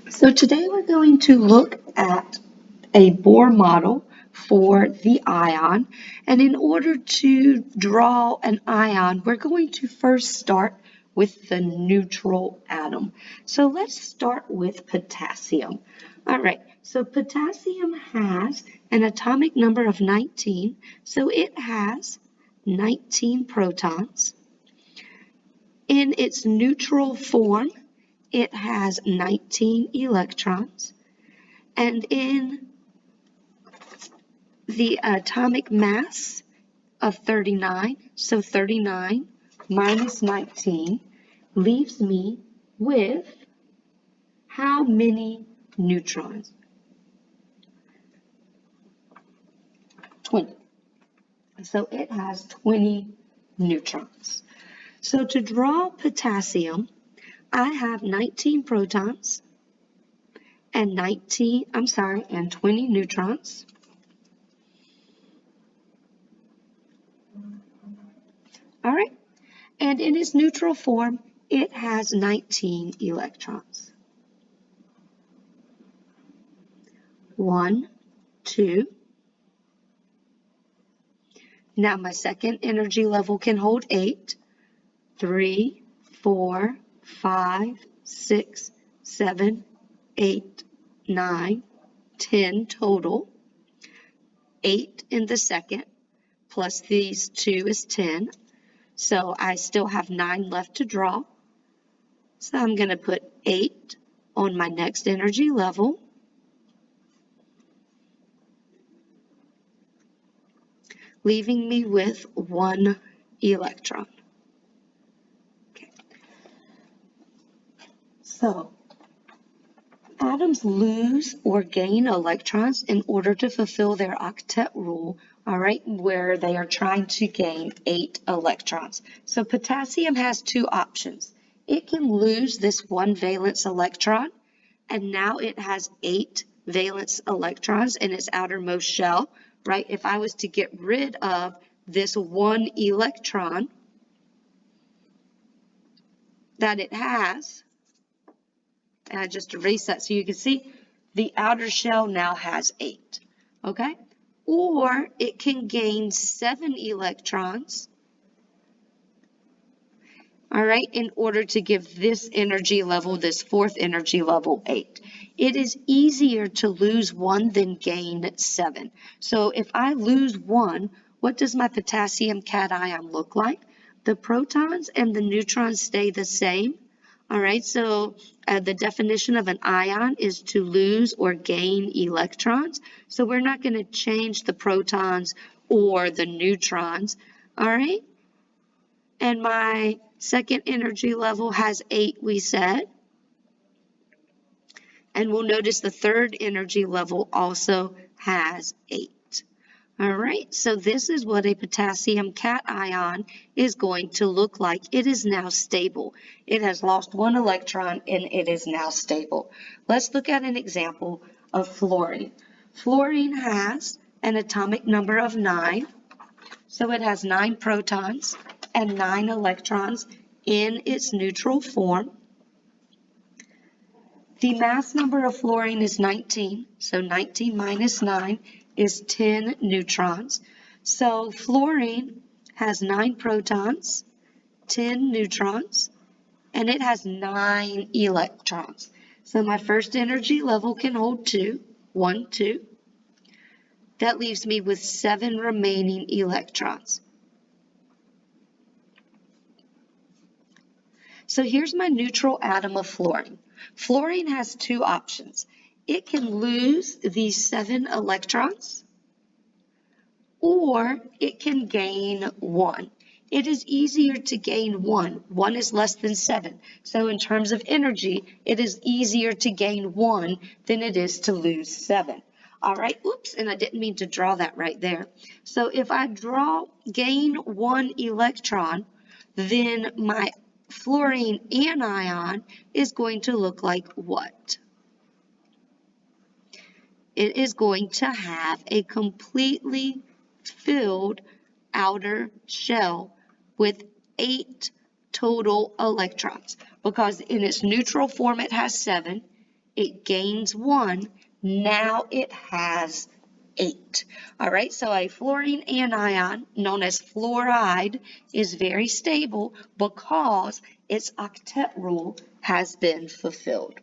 So today we're going to look at a Bohr model for the ion. And in order to draw an ion, we're going to first start with the neutral atom. So let's start with potassium. All right, so potassium has an atomic number of 19, so it has 19 protons. In its neutral form, it has 19 electrons. And in the atomic mass of 39, so 39 minus 19 leaves me with how many neutrons? 20. So it has 20 neutrons. So to draw potassium, I have 19 protons and 20 neutrons. All right. And in its neutral form, it has 19 electrons. 1, 2. Now my second energy level can hold 8. 3, 4, 5, 6, 7, 8, 9, 10 total. 8 in the second, plus these 2 is 10. So I still have 9 left to draw. So I'm going to put 8 on my next energy level. Leaving me with 1 electron. Okay. So atoms lose or gain electrons in order to fulfill their octet rule, all right, where they are trying to gain 8 electrons. So potassium has 2 options. It can lose this 1 valence electron, and now it has 8 valence electrons in its outermost shell, right? If I was to get rid of this 1 electron that it has, and I just erase that so you can see the outer shell now has 8, okay? Or it can gain 7 electrons, all right, in order to give this energy level, this fourth energy level, 8. It is easier to lose 1 than gain 7. So if I lose 1, what does my potassium cation look like? The protons and the neutrons stay the same. All right, so the definition of an ion is to lose or gain electrons. So we're not going to change the protons or the neutrons. All right, and my second energy level has 8, we said. And we'll notice the third energy level also has 8. All right, so this is what a potassium cation is going to look like. It is now stable. It has lost 1 electron and it is now stable. Let's look at an example of fluorine. Fluorine has an atomic number of 9, so it has 9 protons and 9 electrons in its neutral form. The mass number of fluorine is 19, so 19 minus 9 is 10 neutrons. So fluorine has 9 protons, 10 neutrons, and it has 9 electrons. So my first energy level can hold 2, 1, 2. That leaves me with 7 remaining electrons. So here's my neutral atom of fluorine. Fluorine has 2 options. It can lose these 7 electrons, or it can gain 1. It is easier to gain 1. 1 is less than 7. So in terms of energy, it is easier to gain 1 than it is to lose 7. All right, oops, and I didn't mean to draw that right there. So if I gain 1 electron, then my fluorine anion is going to look like what? It is going to have a completely filled outer shell with 8 total electrons, because in its neutral form it has 7, it gains 1, now it has 8. All right, so a fluorine anion, known as fluoride, is very stable because its octet rule has been fulfilled.